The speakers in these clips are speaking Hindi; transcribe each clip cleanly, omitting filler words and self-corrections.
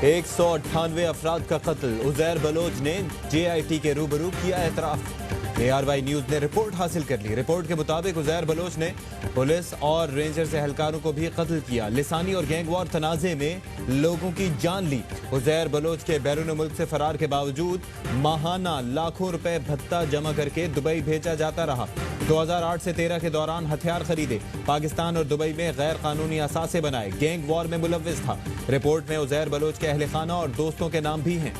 198 अफराद का कत्ल। उजैर बलोच ने JIT के रूबरू किया एतराफ। ARY न्यूज ने रिपोर्ट हासिल कर ली। रिपोर्ट के मुताबिक उजैर बलोच ने पुलिस और रेंजर्स एहलकारों को भी कत्ल किया। लिसानी और गैंगवार तनाजे में लोगों की जान ली। उजैर बलोच के बैरून मुल्क से फरार के बावजूद माहाना लाखों रुपए भत्ता जमा करके दुबई भेजा जाता रहा। 2008 से 13 के दौरान हथियार खरीदे, पाकिस्तान और दुबई में गैर कानूनी असासे बनाए, गैंग वॉर में मुलव्विस था। रिपोर्ट में उजैर बलोच के अहले खाना और दोस्तों के नाम भी हैं।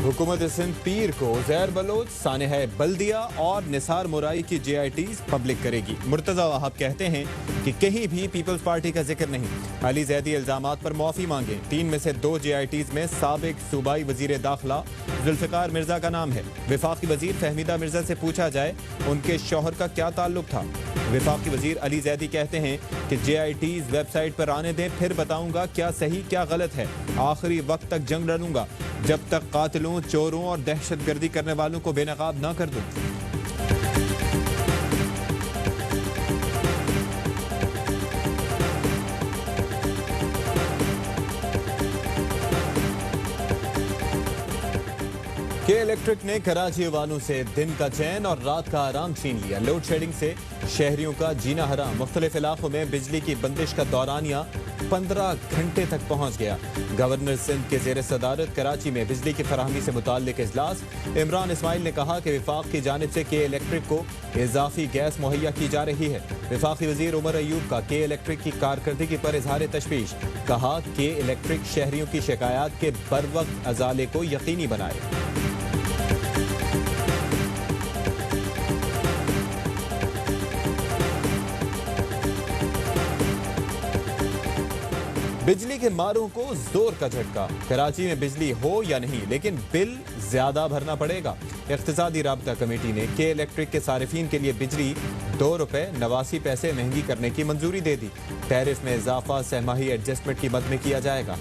हुकूमत सिंध पीर को उजैर बलोच, सानेह बल्दिया और निसार मुराई की JITs पब्लिक करेगी। मुर्तजा वहाब कहते हैं कि कहीं भी पीपल्स पार्टी का जिक्र नहीं। अली जैदी इल्जामात पर माफी मांगे। 3 में से 2 JITs में साबिक सूबाई वजीर दाखिला जुल्फिकार मिर्जा का नाम है। वफाकी वजीर फहमीदा मिर्जा से पूछा जाए उनके शौहर का क्या ताल्लुक था। वफाकी वजीर अली जैदी कहते हैं कि JITs वेबसाइट पर आने दें, फिर बताऊंगा क्या सही क्या गलत है। आखिरी वक्त तक जंग लड़ूंगा जब तक कातिलों, चोरों और दहशतगर्दी करने वालों को बेनकाब ना कर दूं। के इलेक्ट्रिक ने कराची वालों से दिन का चैन और रात का आराम छीन लिया। लोड शेडिंग से शहरियों का जीना हराम। मुख्तलिफ इलाकों में बिजली की बंदिश का दौरानिया 15 घंटे तक पहुंच गया। गवर्नर सिंध के जेर सदारत कराची में बिजली की फराहमी से मुताल्लिक इजलास। इमरान इस्माइल ने कहा कि विफाक की जानिब से के इलेक्ट्रिक को इजाफी गैस मुहैया की जा रही है। विफाकी वजीर उमर अयूब का के इलेक्ट्रिक की कारकर्दगी पर इजहार तशवीश। कहा कि इलेक्ट्रिक शहरियों की शिकायत के बर वक्त अजाले को यकीनी बनाए। बिजली के मारों को जोर का झटका। कराची में बिजली हो या नहीं, लेकिन बिल ज्यादा भरना पड़ेगा। इख्तिसादी राबता कमेटी ने के इलेक्ट्रिक के सारिफीन के लिए बिजली ₹2.89 महंगी करने की मंजूरी दे दी। टैरिफ में इजाफा सहमाही एडजस्टमेंट की मद में किया जाएगा।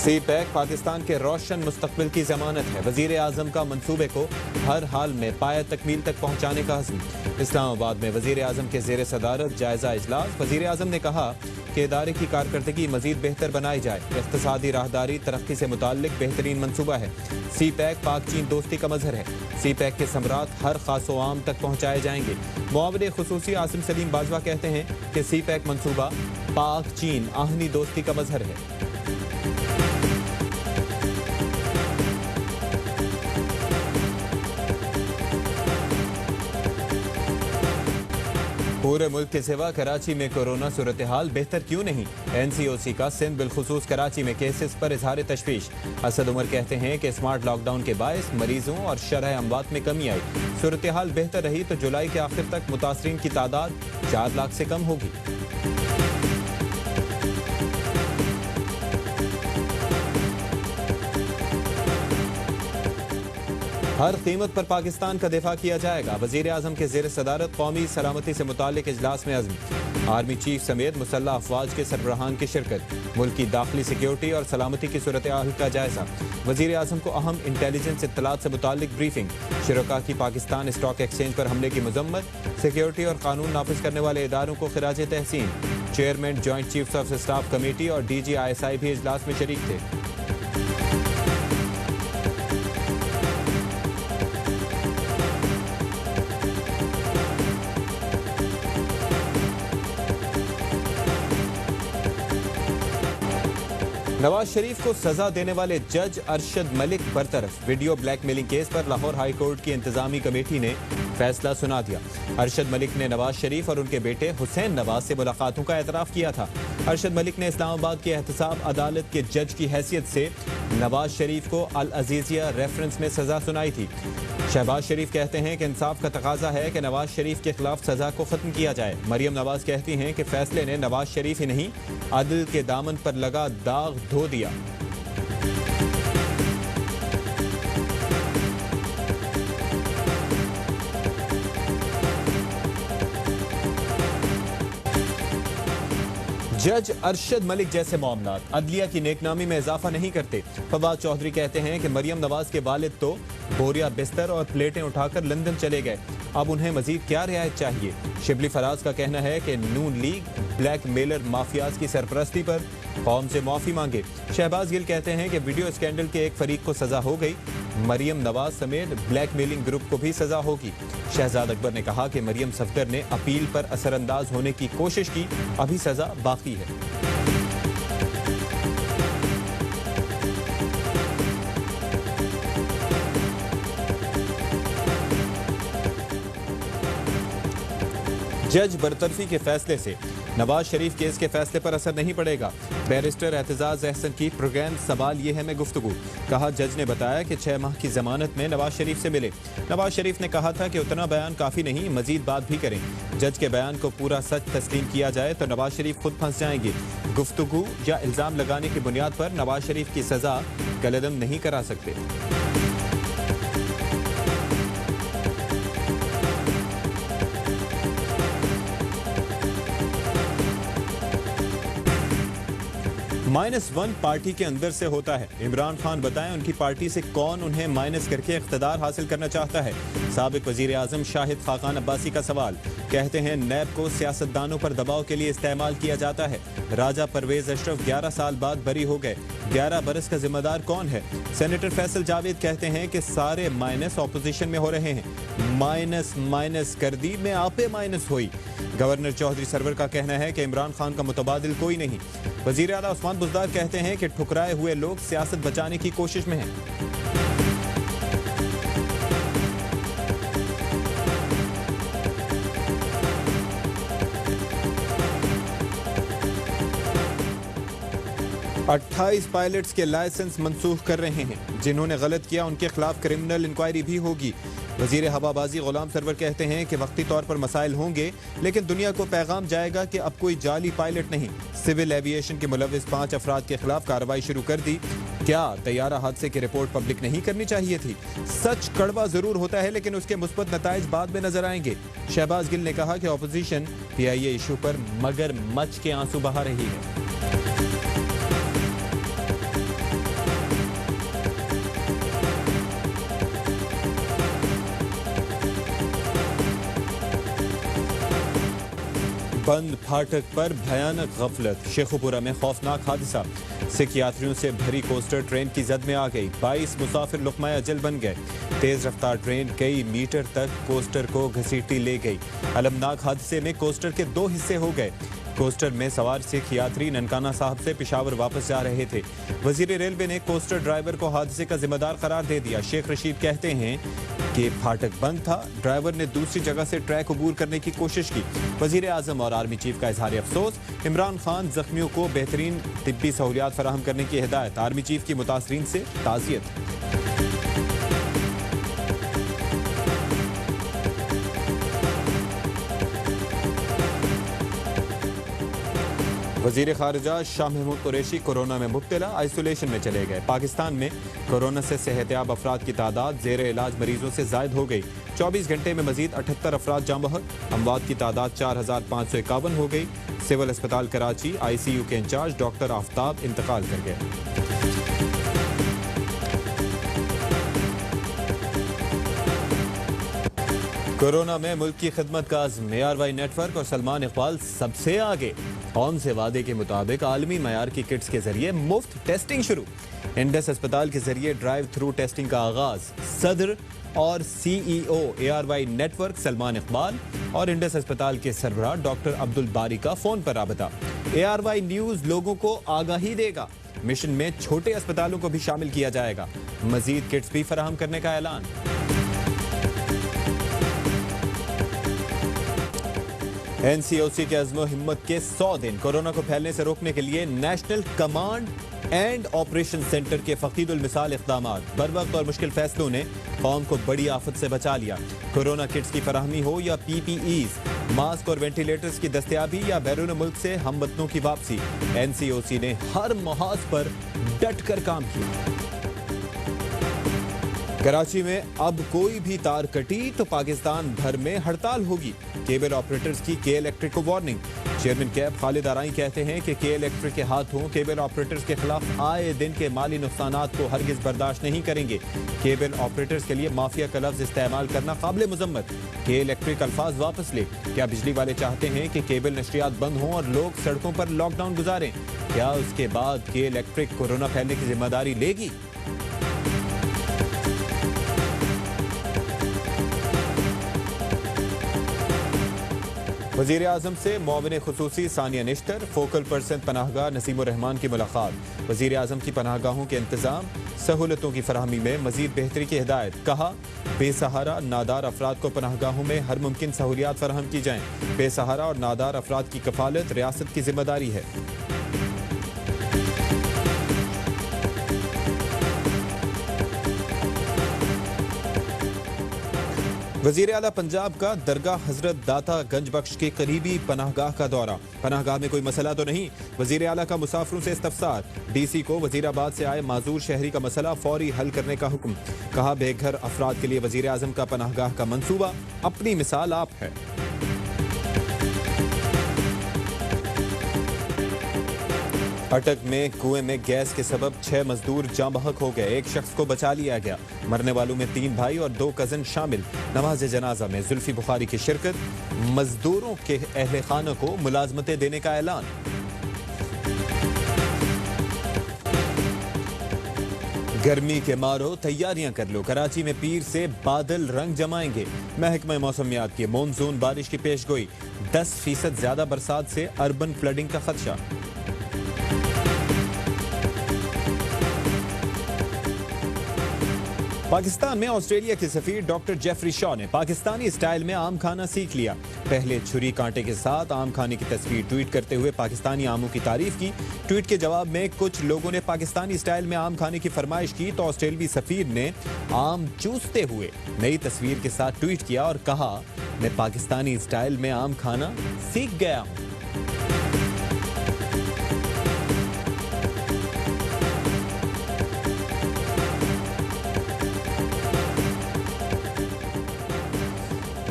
CPEC पाकिस्तान के रोशन मुस्तकबिल की जमानत है। वजीर आजम का मंसूबे को हर हाल में पाया तकमील तक पहुंचाने का हज़्म। इस्लामाबाद में वजीर आजम के जेर सदारत जायजा इजलास। वजीर आजम ने कहा कि इदारे की कारकर्दगी मजीद बेहतर बनाई जाए। इक़्तिसादी राहदारी तरक्की से मुताल्लिक बेहतरीन मंसूबा है। CPEC पाक चीन दोस्ती का मजहर है। CPEC के समरात हर खास व आम तक पहुँचाए जाएंगे। मुआविन खुसूसी आसिम सलीम बाजवा कहते हैं कि CPEC मंसूबा पाक चीन आहनी दोस्ती का मजहर है। पूरे मुल्क के सिवा कराची में कोरोना सूरत हाल बेहतर क्यों नहीं। NCOC का सिंध बिलखुसूस कराची में केसेस पर इजहार तशवीश। असद उमर कहते हैं कि स्मार्ट लॉकडाउन के बायस मरीजों और शरह अमवात में कमी आई। सूरत हाल बेहतर रही तो जुलाई के आखिर तक मुतासरीन की तादाद 4 लाख से कम होगी। हर कीमत पर पाकिस्तान का दिफा किया जाएगा। वजीर आजम के जेर सदारत कौमी सलामती से मुतालिक इजलास में अज़्म। आर्मी चीफ समेत मुसल्लह अफवाज के सरबराहान की शिरकत। मुल्क की दाखिली सिक्योरिटी और सलामती की सूरत हाल का जायजा। वजीर आजम को अहम इंटेलिजेंस इत्तलात से मुतालिक ब्रीफिंग। शुरका की पाकिस्तान स्टॉक एक्सचेंज पर हमले की मजम्मत। सिक्योरिटी और कानून नाफिज करने वाले इदारों को खिराज तहसीन। Chairman joint chiefs of staff committee और DG ISI भी इजलास में शरीक थे। नवाज शरीफ को सजा देने वाले जज अरशद मलिक बरतरफ। वीडियो ब्लैकमेलिंग केस पर लाहौर हाई कोर्ट की इंतजामी कमेटी ने फैसला सुना दिया। अरशद मलिक ने नवाज शरीफ और उनके बेटे हुसैन नवाज से मुलाकातों का एतराफ़ किया था। अरशद मलिक ने इस्लामाबाद की एहतसाब अदालत के जज की हैसियत से नवाज शरीफ को अल अजीजिया रेफरेंस में सजा सुनाई थी। शहबाज शरीफ कहते हैं कि इंसाफ का तकाजा है कि नवाज शरीफ के खिलाफ सजा को खत्म किया जाए। मरियम नवाज कहती हैं कि फैसले ने नवाज शरीफ ही नहीं, अदल के दामन पर लगा दाग धो दिया। जज अरशद मलिक जैसे मामलात अदलिया की नेकनामी में इजाफा नहीं करते। फवाद चौधरी कहते हैं कि मरियम नवाज के वालिद तो बोरिया बिस्तर और प्लेटें उठाकर लंदन चले गए, अब उन्हें मजीद क्या रियायत चाहिए। शिबली फराज का कहना है कि नून लीग ब्लैक मेलर माफियाज की सरपरस्ती पर कौम से माफी मांगे। शहबाज गिल कहते हैं कि वीडियो स्कैंडल के एक फरीक को सजा हो गई, मरियम नवाज समेत ब्लैकमेलिंग ग्रुप को भी सजा होगी। शहजाद अकबर ने कहा कि मरियम सफदर ने अपील पर असरअंदाज होने की कोशिश की, अभी सजा बाकी है। जज बरतरफी के फैसले से नवाज शरीफ केस के फैसले पर असर नहीं पड़ेगा। बैरिस्टर एतजाज अहसन की प्रोग्राम सवाल ये है में गुफ्तगू। कहा, जज ने बताया कि 6 माह की जमानत में नवाज शरीफ से मिले। नवाज शरीफ ने कहा था कि उतना बयान काफी नहीं, मजीद बात भी करें। जज के बयान को पूरा सच तस्लीम किया जाए तो नवाज शरीफ खुद फंस जाएंगे। गुफ्तगू या इल्जाम लगाने की बुनियाद पर नवाज शरीफ की सजा कलअदम नहीं करा सकते। -1 पार्टी के अंदर से होता है। इमरान खान बताएं उनकी पार्टी से कौन उन्हें माइनस करके इख्तिदार हासिल करना चाहता है। साबिक वजीर आजम शाहिद खाकान अब्बासी का सवाल, कहते हैं नैब को सियासतदानों पर दबाव के लिए इस्तेमाल किया जाता है। राजा परवेज अशरफ 11 साल बाद बरी हो गए, 11 बरस का जिम्मेदार कौन है। सेनेटर फैसल जावेद कहते हैं कि सारे माइनस ऑपोजिशन में हो रहे हैं, माइनस कर दी में आपे माइनस हुई। गवर्नर चौधरी सरवर का कहना है कि इमरान खान का मुतबादिल कोई नहीं। वजीर आला उस्मान बुज़दार कहते हैं कि ठुकराए हुए लोग सियासत बचाने की कोशिश में हैं। अट्ठाईस पायलट्स के लाइसेंस मंसूख कर रहे हैं। जिन्होंने गलत किया उनके खिलाफ क्रिमिनल इंक्वायरी भी होगी। वजीर हवाबाजी गुलाम सरवर कहते हैं कि वक्ती तौर पर मसाइल होंगे, लेकिन दुनिया को पैगाम जाएगा कि अब कोई जाली पायलट नहीं। सिविल एविएशन के मुलविस 5 अफराद के खिलाफ कार्रवाई शुरू कर दी। क्या तैयारा हादसे की रिपोर्ट पब्लिक नहीं करनी चाहिए थी। सच कड़वा जरूर होता है, लेकिन उसके मुस्बत नताइज बाद में नजर आएंगे। शहबाज गिल ने कहा कि ऑपोजिशन PIA इशू पर मगर मच के आंसू बहा रही है। बंद फाटक पर भयानक गफलत। शेखुपुरा में खौफनाक हादसा। सिख यात्रियों से भरी कोस्टर ट्रेन की जद में आ गई। 22 मुसाफिर लुकमाए अजल बन गए। तेज रफ्तार ट्रेन कई मीटर तक कोस्टर को घसीटी ले गई। अलमनाक हादसे में कोस्टर के 2 हिस्से हो गए। कोस्टर में सवार सिख यात्री ननकाना साहब से पेशावर वापस जा रहे थे। वजीर रेलवे ने कोस्टर ड्राइवर को हादसे का जिम्मेदार करार दे दिया। शेख रशीद कहते हैं कि फाटक बंद था, ड्राइवर ने दूसरी जगह से ट्रैक अबूर करने की कोशिश की। वजीर आजम और आर्मी चीफ का इजहार अफसोस। इमरान खान जख्मियों को बेहतरीन तिब्बी सहूलियात फराहम करने की हिदायत। आर्मी चीफ की मुतासरीन से ताज़ियत। वजीर खारजा शाह महमूद कुरैशी कोरोना में मुब्तला, आइसोलेशन में चले गए। पाकिस्तान में कोरोना से सेहतयाब अफराद की तादाद ज़ेर इलाज मरीजों से जायद हो गई। 24 घंटे में मजीद 78 अफराद जाँ बहक। अमवात की तादाद 4551 हो गई। सिविल अस्पताल कराची ICU के इंचार्ज डॉक्टर आफ्ताब इंतकाल कर गए। कोरोना में मुल्क की खिदमत का आज़म ARY नेटवर्क और सलमान इकबाल सबसे आगे। कौन से वादे के मुताबिक आलमी मयार की किट्स के जरिए मुफ्त टेस्टिंग शुरू। इंडस अस्पताल के जरिए ड्राइव थ्रू टेस्टिंग का आगाज। सदर और CEO ARY network Salman Iqbal और इंडस अस्पताल के सरबराह डॉक्टर अब्दुल बारी का फोन पर राबता। ARY न्यूज लोगों को आगाही देगा। मिशन में छोटे अस्पतालों को भी शामिल किया जाएगा। मजीद किट्स भी फराहम करने का ऐलान। NCOC के अज़्म हिम्मत के 100 दिन। कोरोना को फैलने से रोकने के लिए national command and operation centre के फकीदुल मिसाल इक़दामात। बर वक्त और मुश्किल फैसलों ने कौम को बड़ी आफत से बचा लिया। कोरोना किट्स की फराहमी हो या PPEs, मास्क और वेंटिलेटर्स की दस्तयाबी या बैरून मुल्क से हमवतनों की वापसी, NCOC ने हर महाज पर डट कर काम किया। कराची में अब कोई भी तार कटी तो पाकिस्तान भर में हड़ताल होगी। केबल ऑपरेटर्स की के इलेक्ट्रिक को वार्निंग। चेयरमैन कैब खालिद आराई कहते हैं कि के इलेक्ट्रिक के हाथों केबल ऑपरेटर्स के खिलाफ आए दिन के माली नुकसानात को हरगिज बर्दाश्त नहीं करेंगे। केबल ऑपरेटर्स के लिए माफिया का लफ्ज इस्तेमाल करना काबिल मुजम्मत। के इलेक्ट्रिक अल्फाज वापस ले। क्या बिजली वाले चाहते हैं कि केबल नशरियात बंद हों और लोग सड़कों पर लॉकडाउन गुजारें? क्या उसके बाद के इलेक्ट्रिक कोरोना फैलने की जिम्मेदारी लेगी? वज़ीर आज़म से मुआविन खुसूसी सानिया निश्तर, फोकल पर्सन पनाहगाह नसीमुर रहमान की मुलाकात। वज़ीर आज़म की पनाहगाहों के इंतज़ाम सहूलतों की फराहमी में मज़ीद बेहतरी की हिदायत। कहा, बेसहारा नादार अफराद को पनाहगाहों में हर मुमकिन सहूलियात फराहम की जाएँ। बेसहारा और नादार अफराद की कफालत रियासत की जिम्मेदारी है। वज़ीर आला पंजाब का दरगाह हजरत दाता गंज बख्श के करीबी पनाहगाह का दौरा। पनाहगाह में कोई मसला तो नहीं? वज़ीर आला का मुसाफिरों से इस्तफसार। डीसी को वज़ीराबाद से आए माजूर शहरी का मसला फौरी हल करने का हुक्म। कहा, बेघर अफराद के लिए वज़ीर आज़म का पनाहगाह का मंसूबा अपनी मिसाल आप है। अटक में कुएं में गैस के सबब 6 मजदूर जाँ बहक हो गए। एक शख्स को बचा लिया गया। मरने वालों में 3 भाई और 2 कजन शामिल। नमाज जनाजा में जुल्फी बुखारी की शिरकत। मजदूरों के अहले खाना को मुलाजमतें देने का ऐलान। गर्मी के मारो तैयारियां कर लो। कराची में पीर से बादल रंग जमाएंगे। महकमा मौसमियात की मॉनसून बारिश की पेशगोई। 10% ज्यादा बरसात से अर्बन फ्लडिंग का खदशा। पाकिस्तान में ऑस्ट्रेलिया के सफीर डॉक्टर जेफरी शॉ ने पाकिस्तानी स्टाइल में आम खाना सीख लिया। पहले छुरी कांटे के साथ आम खाने की तस्वीर ट्वीट करते हुए पाकिस्तानी आमों की तारीफ की। ट्वीट के जवाब में कुछ लोगों ने पाकिस्तानी स्टाइल में आम खाने की फरमाइश की तो ऑस्ट्रेलियाई सफीर ने आम चूसते हुए नई तस्वीर के साथ ट्वीट किया और कहा, मैं पाकिस्तानी स्टाइल में आम खाना सीख गया हूं।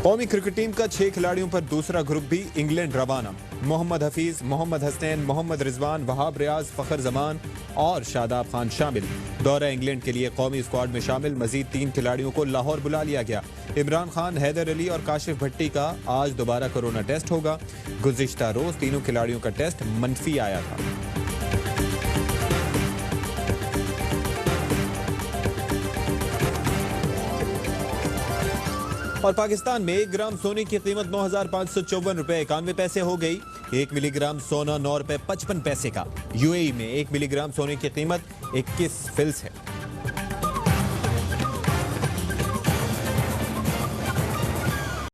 कौमी क्रिकेट टीम का 6 खिलाड़ियों पर दूसरा ग्रुप भी इंग्लैंड रवाना। मोहम्मद हफीज, मोहम्मद हसनैन, मोहम्मद रिजवान, वहाब रियाज, फखर जमान और शादाब खान शामिल। दौरा इंग्लैंड के लिए कौमी स्क्वाड में शामिल मजीद 3 खिलाड़ियों को लाहौर बुला लिया गया। इमरान खान, हैदर अली और काशिफ भट्टी का आज दोबारा कोरोना टेस्ट होगा। गुज़िश्ता रोज तीनों खिलाड़ियों का टेस्ट मनफी आया था। और पाकिस्तान में 1 ग्राम सोने की कीमत 9,554 रुपए 91 पैसे हो गई। 1 मिलीग्राम सोना 9 रुपए 55 पैसे का। यूएई में 1 मिलीग्राम सोने की कीमत 21 फिल्स है।